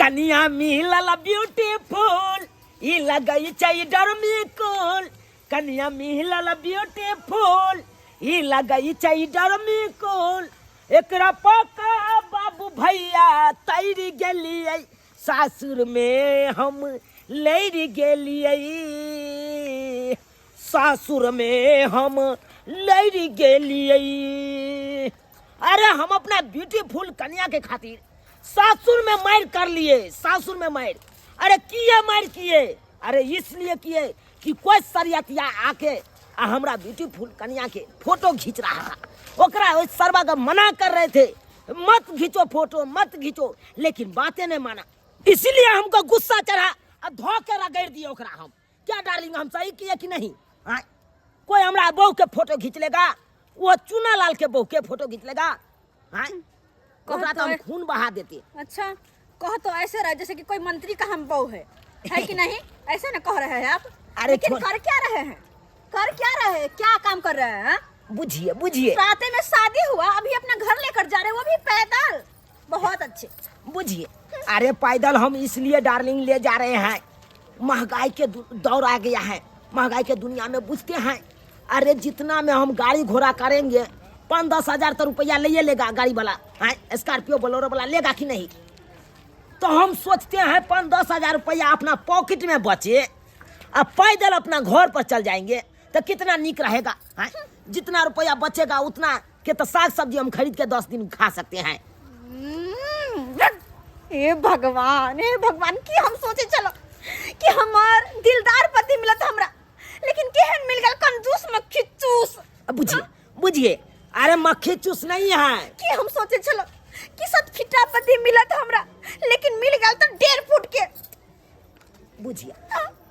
कनिया मिलल ब्यूटीफुल ई लगई छै डरमिकुल कनिया मिलल ब्यूटीफुल ई लगई छै डरमिकुल एकरा पका बाबू भैया तैर गेलियै सासुर में हम लैर गेलियै सासुर में हम लैर गेलियै। अरे हम अपना ब्यूटीफुल कन्या के खातिर सासुर में मार कर लिए सासुर में मार। अरे किए मार किए? अरे इसलिए किए कि कोई सरियतिया आके हमरा ब्यूटीफुल कन्या के फोटो खींच रहा था। ओकरा उस सरवा का मना कर रहे थे मत खींचो फोटो मत खींचो, लेकिन बातें नहीं माना, इसीलिए हमको गुस्सा चढ़ा और धो के रगड़ दिए ओकरा। हम क्या डार्लिंग हम सही किए कि नहीं? हाँ? कोई हमरा बहू के फोटो खींच लेगा? वो चूना लाल के बहू के फोटो खींच लेगा? हाँ? ओकरा तो हम खून बहा देते। अच्छा कह तो ऐसे रहे जैसे कि कोई मंत्री का हम बहू है कि नहीं? ऐसे ना कह रहे हैं आप। अरे लेकिन कर क्या रहे हैं? कर क्या रहे हैं? क्या काम कर रहे हैं? बुझिए बुझिए राते में शादी हुआ अभी अपना घर लेकर जा रहे हैं वो भी पैदल। बहुत अच्छे बुझिए। अरे पैदल हम इसलिए डार्लिंग ले जा रहे हैं, महंगाई के दौर आ गया है, महंगाई के दुनिया में बुझते हैं। अरे जितना में हम गाड़ी घोड़ा करेंगे 5-10 हजार तो रुपया ले लेगा गाड़ी वाला, स्कॉर्पियो बोलेरो वाला लेगा कि नहीं? तो हम सोचते हैं 5-10 हजार रुपया अपना पॉकेट में बचे और पैदल अपना घर पर चल जाएंगे तो कितना नीक रहेगा। जितना रुपया बचेगा उतना के तो साग सब्जी हम खरीद के 10 दिन खा सकते हैं। हे भगवान की हम सोचे चलो कि हमार दिलदार पति मिला था हमरा, लेकिन केहन मिल गया कंजूस मक्खी चूस। बुझिए बुझिए। अरे मक्खी चूस नहीं है कि हम सोचे चलो कि सब फिटा पति मिला था हमरा, लेकिन मिल गया तो 1.5 फुट के। बुझिए।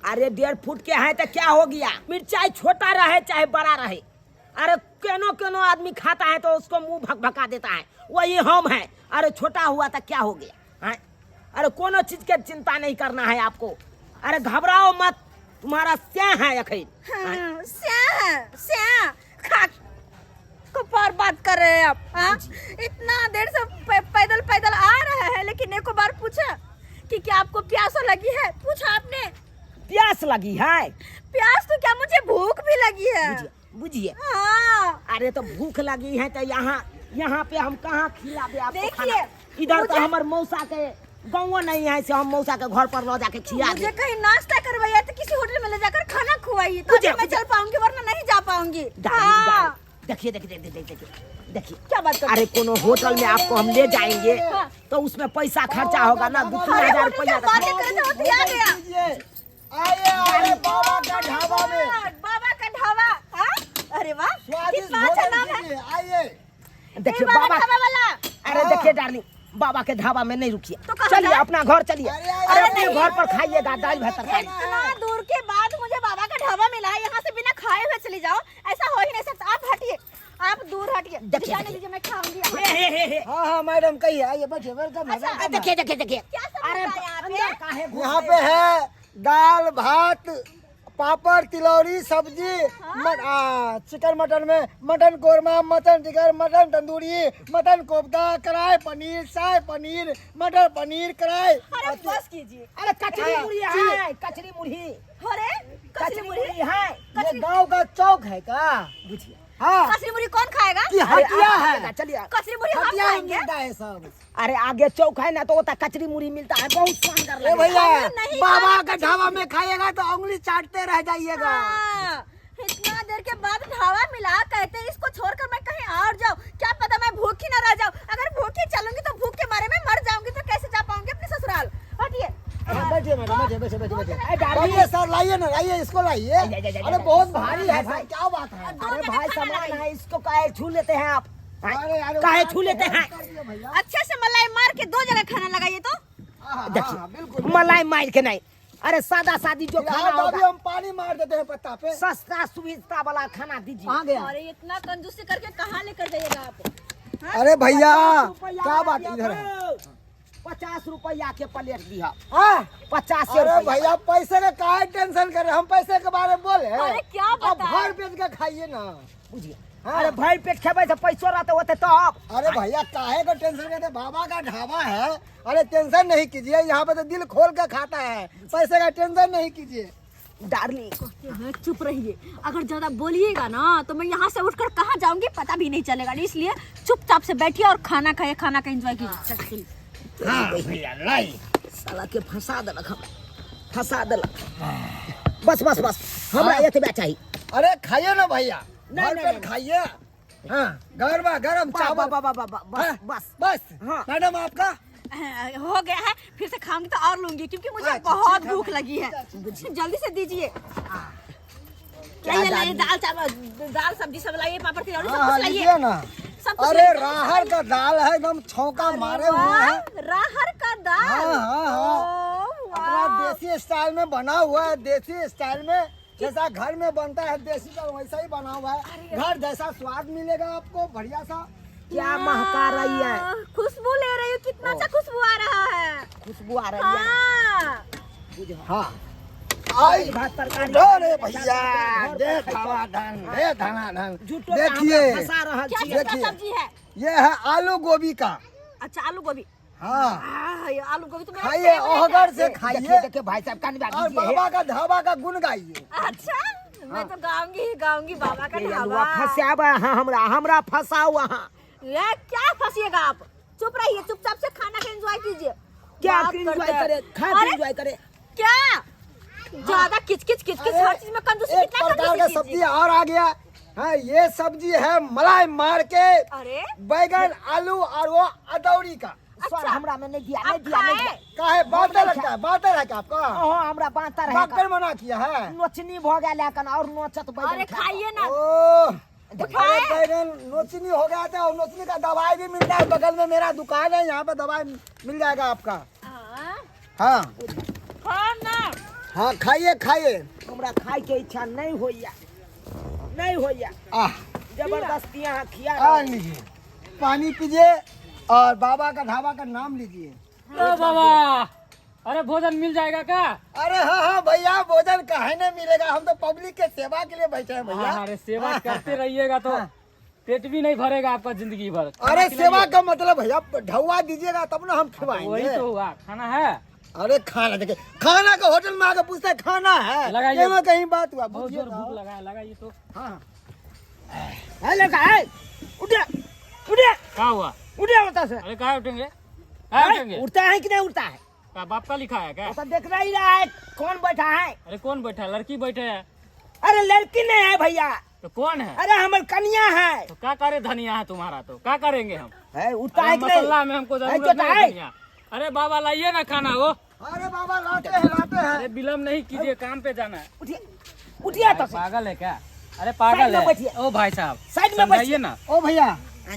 अरे 1.5 फुट के है तो क्या हो गया? मिर्चाई छोटा रहे चाहे बड़ा रहे, अरे केनो आदमी खाता है तो उसको मुंह भका देता है, वही हम है। अरे छोटा हुआ तो क्या हो गया? है? अरे कोनो चीज के चिंता नहीं करना है आपको। अरे घबराओ मत, तुम्हारा स्या है अखिल। स्या खा कपार बात कर रहे हैं आप। इतना देर से पैदल आ रहे हैं, लेकिन एक बार पूछा कि क्या आपको प्यास लगी है? पूछा आपने? प्यास लगी है? प्यास तो क्या, मुझे भूख भी लगी है। बुझिए। हाँ। अरे तो भूख लगी है तो यहाँ पे हम कहाँ खिला दे आपको खाना? देखिए इधर तो हमारे मौसा के गाँव नहीं है से हम मौसा के घर पर लो जाके खिला दे। मुझे कहीं नाश्ता करवाइए तो किसी होटल में ले जाकर खाना खुआइए, तो मैं चल पाऊंगी, वरना नहीं जा पाऊंगी। देखिए क्या बात कर? अरे कोनो होटल में आपको हम ले जाएंगे तो उसमें पैसा खर्चा होगा ना, 2-3 हजार रुपया। आइए बाबा का ढाबा में। बाबा का ढाबा? अरे वाह कितना अच्छा नाम है। आइए देखिए बाबा वाला। अरे देखिए डार्लिंग, बाबा के ढाबा में नहीं रुकिए, चलिए अपना घर चलिए। अरे अपने घर पर खाइएगा दाल भात तरकारी। इतना दूर के बाद मुझे बाबा का ढाबा मिला है, यहाँ से बिना खाए हुए चली जाओ, ऐसा हो ही नहीं सकता। आप हटिए, आप दूर हटिए, जाने दीजिए, मैं खाऊंगी। हाँ मैडम कहिए, आइए बैठिए। देखिए। अरे यहाँ पे है दाल भात पापड़ तिलौरी सब्जी, चिकन मटन में mutton korma, mutton tikka, mutton tandoori, mutton kofta, कढ़ाई पनीर, शाही पनीर, मटर पनीर कढ़ाई। अरे बस कीजिए। अरे कचरी मुड़ी है, कचरी मुड़ी। अरे कचरी मुड़ी है। ये गाँव का चौक है का? बुझिए। हाँ कचरी मुड़ी कौन खाएगा? हटिया है। चलिए कचरी मुड़ी हम खाएंगे। सब। अरे आगे चौक है ना तो होता कचरी मुड़ी मिलता है, बहुत शानदार लगेगा। भैया बाबा का ढाबा में खाइएगा तो उंगली चाटते रह जाइएगा। इतना देर के बाद ढाबा मिला, कहते इसको छोड़कर मैं कहीं और जाऊँ, क्या पता मैं भूखी न रह जाऊँ। अगर भूखी चलूंगी तो भूख के मारे में मर जाऊंगी, तो कैसे जा पाऊंगी अपने ससुराल? हटिए। बैठिए मैडम, बैठिए सर, लाइए ना, लाइए इसको लाइए। अरे बहुत भारी है भाई, क्या बात है? अरे भाई सामान है, इसको काहे छू लेते हैं आप? काहे छू लेते हैं? अच्छे से मलाई मार के 2 जगह खाना लगाइए तो। देखिए मलाई मार के नहीं, अरे सादा सादी जो खाना होगा हम पानी मार देते हैं पत्ता पे। सस्ता सुविधा वाला खाना दीजिए। अरे इतना कंजूसी करके कहाँ लेकर जाइएगा आप? अरे भैया क्या बात इधर है? 50 रुपया के प्लेट दिया। 50। अरे भैया पैसे का काहे टेंशन कर रहे हैं? हम पैसे के बारे में बोले? अरे क्या आप घर बेच के खाइए ना। बुझिए हाँ। अरे भाई पेट खेबे से पैसो रहते होते तो अब अरे भैया काहे का टेंशन करते, बाबा का ढाबा है। अरे टेंशन नहीं कीजिए, यहाँ पे तो दिल खोल के खाता है, पैसे का टेंशन नहीं कीजिए। डार्लिंग कहते हैं चुप रहिए, अगर ज्यादा बोलिएगा ना तो मैं यहाँ से उठकर कहाँ जाऊंगी पता भी नहीं चलेगा, इसलिए चुपचाप से बैठिए और खाना खाइए, खाना का एंजॉय कीजिए। हाँ भैया लाई। साला के फंसा देलक हम, फंसा देलक। बस बस बस हमरा एतबे चाहिए। अरे खाइए ना भैया, नहीं, भर नहीं, पेट नहीं। खाइए। हाँ गरम गरम चावल। बस बस बस हाँ। मैडम आपका हो गया है, फिर से खाऊंगी तो और लूंगी क्योंकि मुझे अच्छा, बहुत ठीक है भूख भाई। लगी है। जल्दी से दीजिए। क्या ये लाइए, दाल चावल, दाल सब्जी सब लाइए, पापड़ तिलौरी सब हाँ कुछ लाइए। लीजिए ना। सब कुछ अरे लाइए। राहर का दाल है, एकदम छौंका मारे हुए वाह, हैं। राहर का दाल। हाँ, हाँ, हाँ। ओह, अपना वाह। देसी स्टाइल में बना हुआ है, देसी स्टाइल में जैसा घर में बनता है देसी का वैसा ही बना हुआ है। घर जैसा स्वाद मिलेगा आपको, बढ़िया सा। क्या महका रही है, खुशबू ले रही हूँ, कितना अच्छा खुशबू आ रहा है। खुशबू आ रही है। हाँ। बुझो हाँ आई भात तरकारी अरे भैया दे धनाधन, दे धनाधन। झूठो पे देखिए हमरा फंसा रहल क्या छी। चीज़ का देखिए। सब्जी है? ये है आलू गोभी का। अच्छा, आलू गोभी। हाँ ये आलू गोभी तो मेरा खाइए, favorite ओहगर है। से देखिए खाइए देखिए भाई साहब कान में और बाबा का ढाबा का गुण गाइए। अच्छा, मैं तो गाऊंगी ही गाऊंगी बाबा का ढाबा। अलुआ फंसाबा हमरा हमरा फंसाओ वहाँ। ये क्या फंसिएगा आप? चुप रहिए, चुपचाप से खाना का एंजॉय कीजिए। क्या बात एंजॉय करते हैं। करे, खा के अरे, एंजॉय करे। क्या ज्यादा किचकिच किचकिच, अरे, हर चीज में कंजूसी, एक कितना प्रकार का कंजूसी सब्जी कीजिए। और आ गया। हाँ ये सब्जी है मलाई मार के अरे बैगन आलू और वो अदौरी का। सर हमरा में नहीं दिया, आप नहीं दिया, नहीं खाए? दिया। काहे बांटा लगता है, बांटा है क्या आपका? हाँ हमरा बांता रहे डॉक्टर मना किया है। नोचनी भ गया लेकिन और नोचत बैगन अरे खा। खाइए ना। ओ खाए? अरे बैगन नोचनी हो गया था और नोचनी का दवाई भी मिलता है, बगल में मेरा दुकान है, यहाँ पे दवाई मिल जाएगा आपका। हाँ, हाँ खाना। हाँ खाइए खाइए। हमरा खाए के इच्छा नहीं होइया, नहीं होइया। आह जबरदस्ती यहाँ खिया आ लीजिए, पानी पीजिए और बाबा का ढाबा का नाम लीजिए। ओ बाबा, अरे भोजन मिल जाएगा क्या? अरे हाँ हाँ भैया, भोजन काहे नहीं मिलेगा, हम तो पब्लिक के सेवा के लिए बैठे हैं भैया। अरे सेवा करते रहिएगा तो पेट भी नहीं भरेगा आपका जिंदगी भर। अरे खाना सेवा खिलाइए। का मतलब भैया ढौआ दीजिएगा तब ना हम वही खिलाएंगे। तो हुआ, खाना है। अरे खाना देखिए, खाना का होटल में आके पूछते हैं खाना है, लगाइए। ये में कहीं बात हुआ बहुत पूछिए जोर तो। भूख लगा है, लगाइए तो। हाँ है लड़का है। उठे उठे क्या हुआ? उठे होता से। अरे कहाँ उठेंगे? कहाँ उठेंगे? उठता है कि नहीं उठता है? क्या बाप का लिखा है क्या? वो तो देख रहा ही रहा है कौन बैठा है। अरे कौन बैठा है? लड़की बैठे है। अरे लड़की नहीं है भैया, तो कौन है? अरे हमार कन्या है। तो क्या करे धनिया है तुम्हारा, तो क्या करेंगे हम? है उठता अरे है कि नहीं? मसाला में हमको है जरूरत तो नहीं है। है धनिया। अरे बाबा लाइए ना खाना वो। अरे बाबा लाते हैं लाते अरे हैं। विलम्ब नहीं कीजिए, काम पे जाना है। उठिए उठिए तो से। पागल है क्या? अरे साइड पागल में है। बैठिए। ओ भाई साहब साइड में बैठिए। समझाइए ना। ओ भैया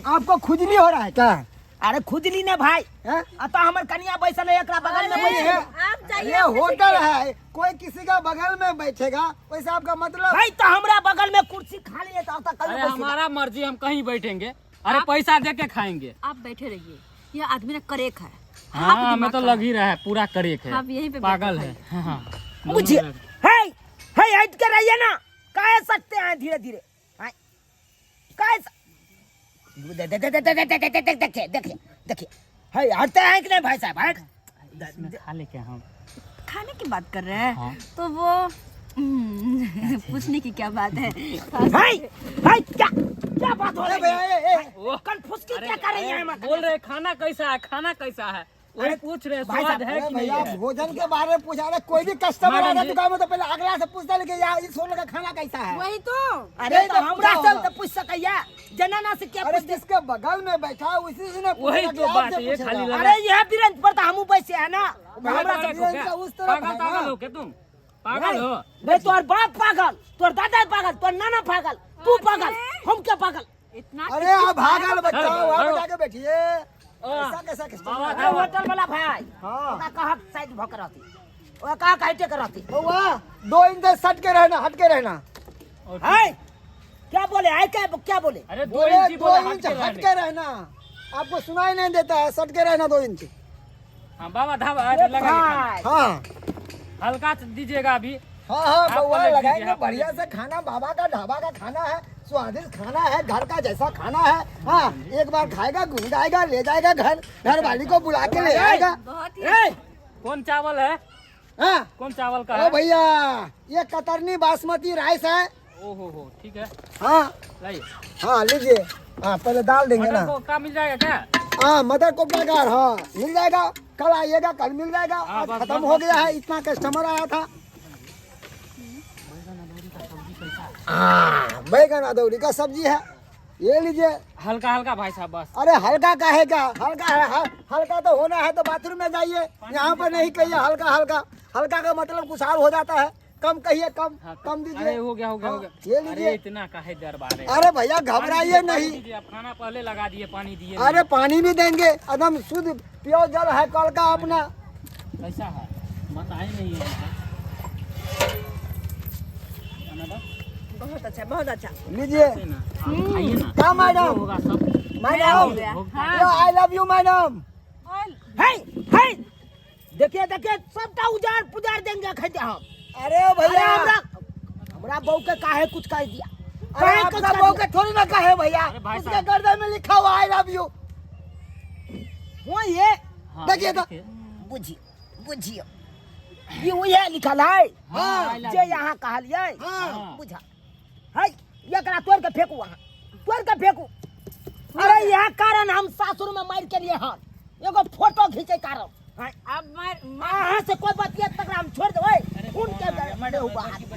आपको खुजली हो रहा है क्या? अरे खुजली ने भाई, हैं? अतः हमर कन्या बैसल है एकरा बगल में अरे, बैठे है। आप जाइए, ये अपने होटल सीट है, कोई किसी का बगल में बैठेगा वैसे आपका मतलब? भाई तो हमरा बगल में कुर्सी खाली है तो अब तक अरे हमारा मर्जी, हम कहीं बैठेंगे। अरे पैसा दे के खाएंगे। पे। आप बैठे रहिए, यह आदमी ना करेक है। हाँ आप हमें तो दिमाग लग ही रहा है, पूरा करेक है। आप यहीं पे पागल बैठे है। हाँ, बुझिए दोनों लग- है हट के रहिए ना, कह सकते हैं धीरे धीरे। देखिए देखिए देखिए है हटते हैं कि नहीं भाई साहब? हट इसमें खा ले क्या हम? खाने की बात कर रहे हैं हाँ। तो वो पूछने की क्या बात है? भाई भाई क्या बात हो अरे रही भैया है? ओह, कन्फ्यूज अरे, क्या कर रही है? अरे, बोल रहे खाना कैसा है, खाना कैसा है, वही अरे, पूछ रहे भाई स्वाद साहब, है अरे कि नहीं भैया है। भोजन के बारे में पूछा रहे, कोई भी कस्टमर मैडम आता जी। दुकान में तो पहले अगला से पूछता है कि यार इस होटल का खाना कैसा है। वही तो। अरे नहीं तो तो हमरा पूछा से होगा। तो पूछ सकैया, जनाना से क्या अरे पूछते? जिसके बगल में बैठा है उसी से ने वही पूछा कि तो बात आपसे है, ये पूछेगा। खाली लगा- अरे यह बिरंज पर तो हमू बैसे है ना। हमरा हमरा से से पागल हो बिरंज क्या? का उस तरफ पागल है ना। पागल हो क्या तुम? पागल हो? भाई तोर बाप पागल, तोर दादा पागल, तोर नाना पागल, तू पागल, हम क्या पागल? इतना अरे आप भागल बच्चा हेलो, वहाँ हेलो। पे जाके बैठिए। ऐसा कैसा बाबा कस्टमर अरे है? होटल वाला भाई हाँ। ओका कहा साइड भक रहती, ओका कहा काटे कर रहती बउआ 2 इंच से सट के रहना, हट के रहना। और है क्या बोले? है क्या बोले? अरे 2 बोले इंची 2 बोला, इंच हट के हट रहने। के रहना। आपको सुनाई नहीं देता है, सट के रहना 2 इंच। हाँ बाबा ढाबा अरे लगाइए खाना। भाई हाँ हल्का दीजिएगा अभी। हाँ हाँ आपको बउआ लग लगाएंगे दीजिए, आपको बढ़िया से खाना, बाबा का ढाबा का खाना है, स्वादिष्ट खाना है, घर का जैसा खाना है। हाँ, एक बार खाएगा, घूम जाएगा, ले जाएगा घर वाली को बुला के ले आएगा। बहुत ही ए, कौन चावल है? हाँ, कौन चावल का ओ है? भैया, ये कतरनी बासमती राइस है। ओहो हो, ठीक है, हाँ लाइए। हाँ, लीजिए। हाँ, पहले डाल देंगे ना। मटर को का मिल जाएगा क्या? हाँ, मटर कोफ्ता का, हाँ मिल जाएगा। कल आइएगा, कल मिल जाएगा। हाँ, आज बस, खत्म बस, हो बस। गया है, इतना कस्टमर आया था। हाँ, बैगन अदौरी का सब्जी है, ये लीजिए। हल्का हल्का भाई साहब बस। अरे हल्का का है क्या? हल्का है, हल्का तो होना है तो बाथरूम में जाइए, यहाँ पर नहीं कहिए हल्का हल्का। हल्का का मतलब कुछ और हो जाता है। कम कहिए, कम हाँ, कम अरे दीजिए। हो गया हो गया हो हाँ, गया। ये लीजिए। अरे इतना काहे दरबार है? अरे भैया घबराइए नहीं। दीजिए, आप खाना पहले लगा दिए, पानी दिए। अरे पानी भी देंगे, एकदम शुद्ध प्योर जल है कल का अपना। कैसा है? बताए नहीं है। बहुत अच्छा, बहुत अच्छा। लीजिए। खाइए ना। क्या मैडम? होगा सब। मैडम, हाँ। I love you madam. है, है। देखिए देखिए, सबका उजाड़ पुजार देंगे खाते हम। अरे अरे भैया, हमरा बहू के काहे कुछ कह दिया? अरे काहे आपका कुछ कह बहू दिया? के थोड़ी ना कहे भैया, अरे भाई उसके साहब। गर्दन में लिखा हुआ आई लव यू। वो ये हाँ, देखिए तो। बुझियो बुझियो, ये वही लिखल है। हाँ, जे यहाँ कहलिए, हाँ। बुझा है। एकरा तोड़ के फेंकू, वहाँ तोड़ के फेंकू। अरे यह कारण हम सासुर में मार के लिए हन, एगो फोटो खींचे कारण। हैं? अब अहाँ से कोई बात तक हम छोड़ देवे, उन के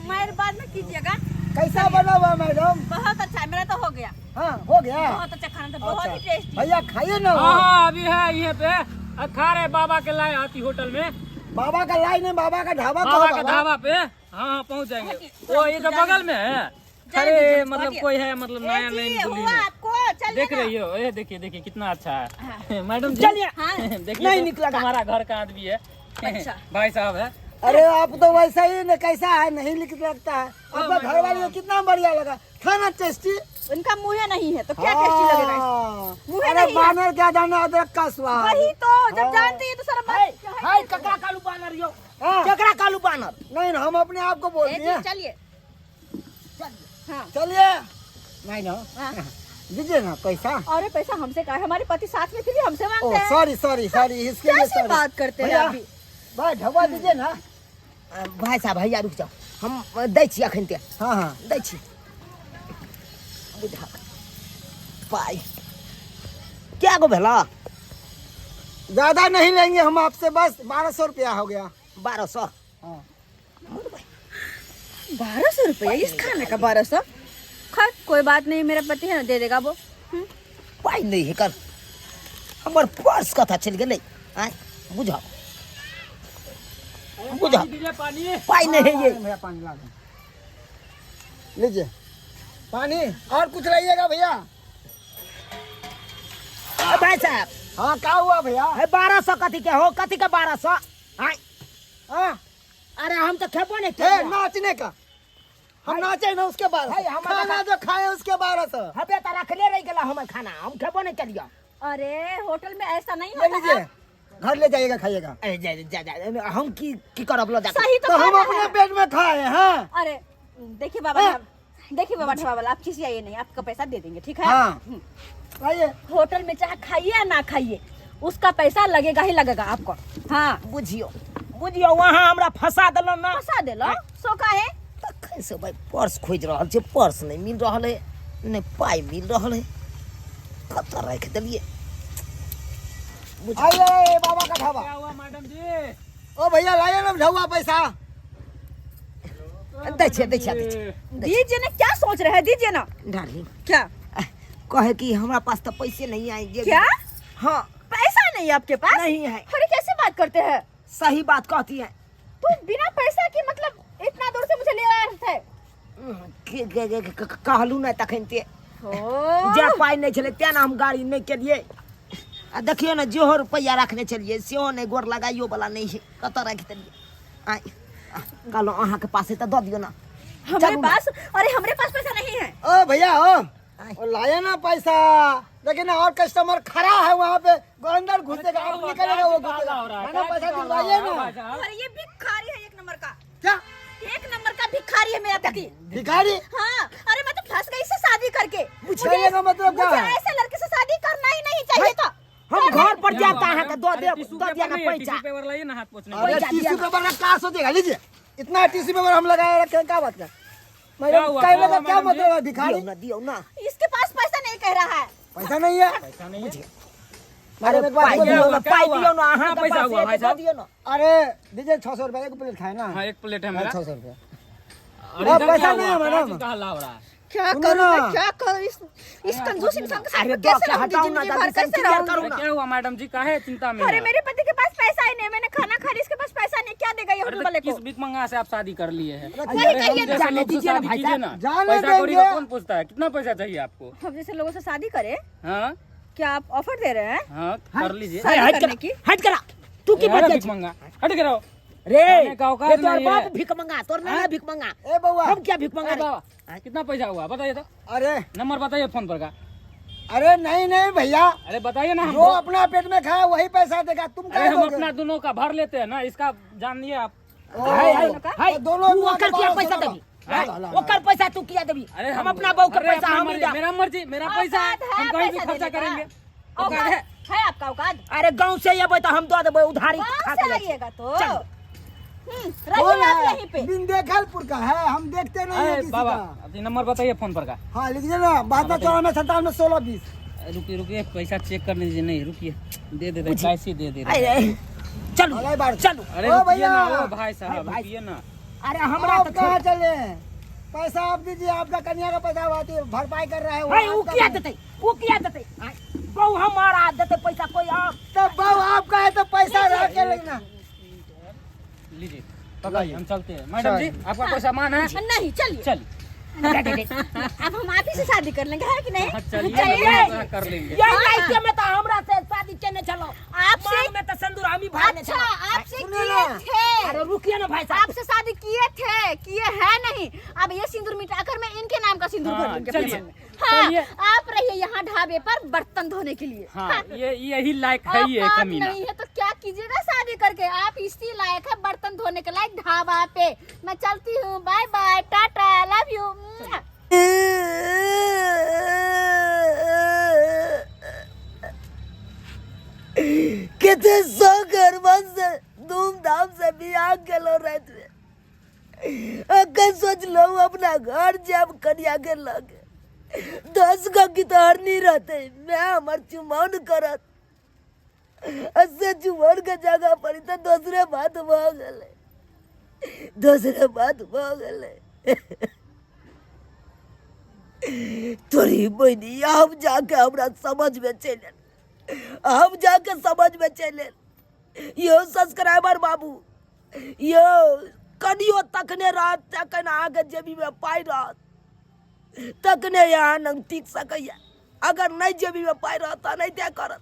मार बाद में कीजिएगा। कैसा बना हुआ मैडम? बहुत अच्छा है, मेरा तो हो गया। हाँ, हो गया। बहुत अच्छा खाना था, बहुत ही अच्छा। टेस्टी। भैया खाइए ना। हाँ हाँ, अभी है यहाँ पे। खा रहे बाबा के लाए आती होटल में। बाबा का लाइन है, बाबा का ढाबा बाबा कहो का बाबा। ढाबा पे। हाँ हाँ, पहुँच जाएंगे। ओके, वो ये तो बगल में है। जाइए, अरे जाइए, मतलब जाइए। कोई है, मतलब नया ए जी, लाइन खुली हुआ है। आपको, चलिए देख ना। रही हो? ये देखिए देखिए कितना अच्छा है। मैडम जी चलिए। हाँ। देखिए नहीं तो, निकला। हमारा घर का आदमी है। अच्छा। भाई साहब है। अरे आप तो वैसा ही न, कैसा है नहीं लिख लगता है। आपका घर वाले को कितना बढ़िया लगा, खाना टेस्टी। उनका मुँह नहीं है तो क्या टेस्टी लगेगा? हाँ। मुँह अरे नहीं है। बानर क्या जाना अदरक का स्वाद। वही तो, जब हाँ। जानते हैं तो सारा है, बात है, ककरा कालू बानर यो, हाँ। ककरा कालू बानर। नहीं, हम अपने आप को बोल ए दिए। जी, चलिए। हाँ। चलिए। नहीं ना, हाँ। दीजिए ना पैसा। अरे पैसा हमसे कहा है, हमारे पति साथ में फिर भी हमसे ओ मांगते हैं। सॉरी सॉरी सॉरी, इसके लिए कैसे सॉरी। बात करते हैं भैया, अभी? भाई ढबा दीजिए ना। भाई साहब, भैया रुक जाओ, हम दै छी अखन ते हाँ हाँ, दै छी। बुझा पाई क्या गो भेला? ज्यादा नहीं लेंगे हम आपसे, बस 1200 रुपया हो गया। 1200। हाँ। 1200 रुपया इस खाने का? 1200? खैर कोई बात नहीं, मेरा पति है ना, दे देगा वो। पाई नहीं है कर, हमर पर्स कथा चल गेलै। आय बुझाओ, बुझाओ, पानी। पाई नहीं है ये। भैया पानी ला दो। लीजिए पानी, और कुछ लाइएगा भैया। भाई साहब, हाँ, क्या हुआ भैया? 1200 कथी के हो? कथी के 1200? आय हाँ, अरे हम तो खेपो नहीं ए, थे। नाचने का हम नाचे ना उसके बाद, भाई, हम खाना जो खाए उसके 1200। हबे त रखले रह गेला हमर खाना, हम खेपो नहीं करिया। अरे होटल में ऐसा नहीं ले होता लीजिए, है। घर ले जाइएगा खाइएगा। ए जा जा जा, हम की करब लो जा। सही तो तो हम खाना अपने है। पेट में खाए। हाँ अरे देखिए बाबा हाँ। साहब, देखिए बाबा साहब, आप किसी आइए नहीं, आपका पैसा दे देंगे, ठीक है? हाँ, आइए। होटल में चाहे खाइए या ना खाइए, उसका पैसा लगेगा ही लगेगा आपको। हाँ, बुझियो बुझियो, वहाँ हमरा फंसा देलो ना। पैसा दे लो। सो का है? कैसे भाई पर्स खोज रहल छै, पर्स नहीं मिल रहल है, नहीं पाई मिल रहल है, कतऽ रख देलिए। आइए बाबा का ढाबा। क्या हुआ मैडम जी? ओ भैया लाइए ना ढौआ पैसा। दै छै दै छै दै छै। दीजिए ना, क्या सोच रहे हैं? दीजिए ना। डार्लिंग क्या? कहे कि हमारा पास तो पैसे नहीं आएंगे। क्या? हाँ, पैसा नहीं है आपके पास? नहीं है। अरे कैसे बात करते हैं? सही बात कहती है। तो बिना पैसा के मतलब इतना दूर से मुझे ले आए थे? कहलू नहीं तखन ते ओह, जे पाई नहीं चले ते ना हम गाड़ी नहीं केलिए। आ देखियो ना, जेहो रुपया रखने चलिए सेहो नहीं, गोर लगाइयो वाला नहीं है, कतऽ रख देलिए। आय कहलो अहाँ के पास है तो दऽ दियो ना। हमारे चलू ना। पास? अरे हमारे पास पैसा नहीं है। ओ भैया ओ लाया ना पैसा, लेकिन और कस्टमर खड़ा है वहाँ पे, वो अंदर घुसेगा, आप निकलेगा, वो घुसेगा। मैंने पैसा दिलवाइए ना। अरे ये भिखारी है, एक नंबर का। क्या एक नंबर का भिखारी है मेरा पति। भिखारी? हाँ, अरे मैं तो फंस गई इससे शादी करके। पूछने का मतलब क्या मुझे है? ऐसे लड़के से शादी करना ही नहीं चाहिए था। हम घर पर जाओ, जाता है मैडम, का दो अरे दे टिश्यू दो पेपर दिया ना नहीं है, पैसा। टिश्यू पेपर लाइए ना हाथ पोंछने अरे पैसा टिश्यू दिया। पेपर का क्या सोचेगा, लीजिए इतना टिश्यू पेपर हम लगाए रखे हैं, क्या बात है क्या मैडम? हुआ, कहने क्या का हुआ, क्या मैडम जी? मतलब है, भिखारी? दियो ना इसके पास पैसा नहीं कह रहा है। पैसा नहीं है पैसा नहीं है। मैडम एक बात पाई बोलो। दियो ना, क्या पाई हुआ? दियो ना, कितना हाँ पैसा हुआ भाई साहब? दियो ना। अरे दीजिए 600 रुपए एक प्लेट खाए ना। हाँ, एक प्लेट है मेरा। 600 रुपए। अरे अब इधर पैसा क्या नहीं हुआ? है, क्या मैडम। चीज़ का हल्ला हो रहा है? क्या सुनो करूं ना। मैं, क्या करूं इस कंजूस इंसान के साथ अरे मैं दो कैसे के रहूंगी हटाओ ना, जिंदगी दादी भर, से कैसे क्लियर रहूंगी? करो अरे ना। क्या हुआ मैडम जी, काहे चिंता में अरे है? मेरे पति के पास पैसा ही नहीं, मैंने खाना खा लिया, इसके पास पैसा नहीं, क्या देगा ये अरे होटल तो वाले को? किस भिखमंगा से आप शादी कर लिए हैं? अरे वही अरे कहिए हम ना, जैसे जाने लोग से दीजिए ना शादी भाई कीजिए साहब, ना। जाने पैसा कौड़ी देंगे। का कौन पूछता है? कितना पैसा चाहिए आपको? हम जैसे लोगों से शादी करे, हाँ क्या आप ऑफर दे रहे हैं? हाँ, कर लीजिए। शादी हट करने की? करा, हट करा। तू की अरे बात भिखमंगा, हट के रहो। रे खाने का औकात ये तोर नहीं बाप है। भिख मंगा, तोर नाना भिख मंगा। ए बउआ, हम क्या भिख मंगा अरे रे? बाबा, कितना पैसा हुआ बताइए तो। अरे नंबर बताइए फोन पर का। अरे नहीं नहीं भैया, अरे बताइए ना जो हमको। अपना पेट में खाया वही पैसा देगा, तुम अरे क्या हम दोगे? अपना दोनों का भर लेते हैं ना, इसका जानिए आप। हाय हाय हाय, तो दोनों तू मिला के ओकर क्या बारह पैसा सौ देबी? ला, ला, ला। ओकर पैसा तू किया देबी? अरे हम अपना बहू का अरे पैसा अपना हम मर्जी, देब। मेरा मर्जी, मेरा पैसा है, औकात हम कहीं भी पैसा खर्चा देने का? करेंगे। औकात औकात है। है आपका औकात? अरे गांव से ये तो हम दो देबे उधारी गाँव खा से के ले। आइएगा तो चल। कौन रहिए आप है? यहीं पे। विंध्यखलपुर का है, हम देखते नहीं है अरे किसी बाबा, का। अपनी नंबर बताइए फोन पर का। हाँ लिखिए ना, 7294 रुकिए रुकिए, पैसा चेक कर लीजिए। नहीं रुकिए, दे दे कैसे दे दे रहे हैं। अरे चलो अरे बार चलो। अरे ओ रुकिए भैया। ना, ओ भाई साहब भाई। रुकिए ना। अरे हमरा हमरा आप तो कहाँ चले? पैसा आप दीजिए, आपका कन्या का पैसा आती है, भरपाई कर रहा है भाई वो आपका किया नहीं। देते? वो किया देते? बहू हमारा देते पैसा कोई आप? तब बहू आपका है तो पैसा रह के लेना। लीजिए पकड़िए, हम चलते हैं। मैडम जी आपका कोई सामान है? नहीं, चलिए चल अब हम आप ही से शादी कर लेंगे, है कि नहीं? हाँ, चलिए चलिए। हम कर लेंगे। यही लड़के में तो हमरा से शादी करने चलो। आपसे- मांग में तो संदूर हम ही भरने अच्छा, चलो। आपसे सुनिए किए ना। थे, अरे रुकिए ना भाई साहब। आपसे शादी किए है नहीं। अब ये सिंदूर मिटाकर मैं इनके नाम का सिंदूर हाँ, भर लूंगी अपने चलिए, मन में। हाँ, चलिए। आप रहिए यहाँ ढाबे पर बर्तन धोने के लिए। हाँ, ये यही लायक है ये औकात कमीना। नहीं है तो क्या कीजिएगा शादी करके? आप इसी लायक है बर्तन धोने के लायक ढाबा पे। मैं चलती हूँ, bye bye, tata, love you. कितने शौकर से धूमधाम से बियाह केलो रात में। अगर सोच लो अपना घर जब कन्या के लगे 10 का की तो हर नहीं रहते, मैं हमार चुमौन करत ऐसे चुमौन के जगह पर तो दूसरे बात हो गए, दूसरे बात हो गए। तोरी बहनी अब जाके हमरा समझ में चले, अब जाके समझ में चले। यो सब्सक्राइबर बाबू, यो कनियो तकने रात तकन आगे जेबी में पाई रात तकने यहाँ न टिक सकैया। अगर नहीं जेबी में पाई रहा तो नहीं दे करत,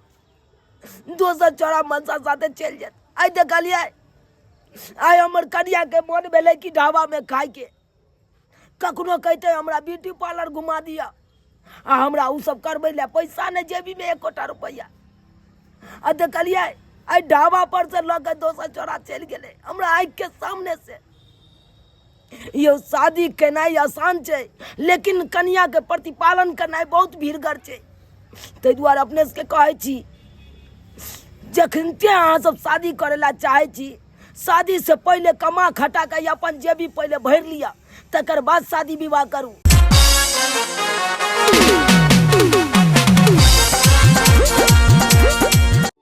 दोसर चौड़ा मनसा साथे चल जात। आई देखलिए, आई हमर कनिया के मन भेले कि ढाबा में खाए के, कखनो कहते हमरा ब्यूटी पार्लर घुमा दिया, आ हमरा उ सब करबै ले पैसा नहीं जेबी में 1 रुपया। आ देखलिए आई ढाबा पर से लगे दोसर चौड़ा चल गए हमरा आँख के सामने से। यो शादी केनाई आसान छै, लेकिन कन्या के प्रतिपालन करनाई बहुत भीड़गर छै। ताहि दुआरे अपने से कहै छी, जखनते अहाँ सब शादी करे ला चाहे छी, शादी से पहले कमा खटा के अपन जेबी पहले भर लिया, तकर बाद शादी विवाह करू।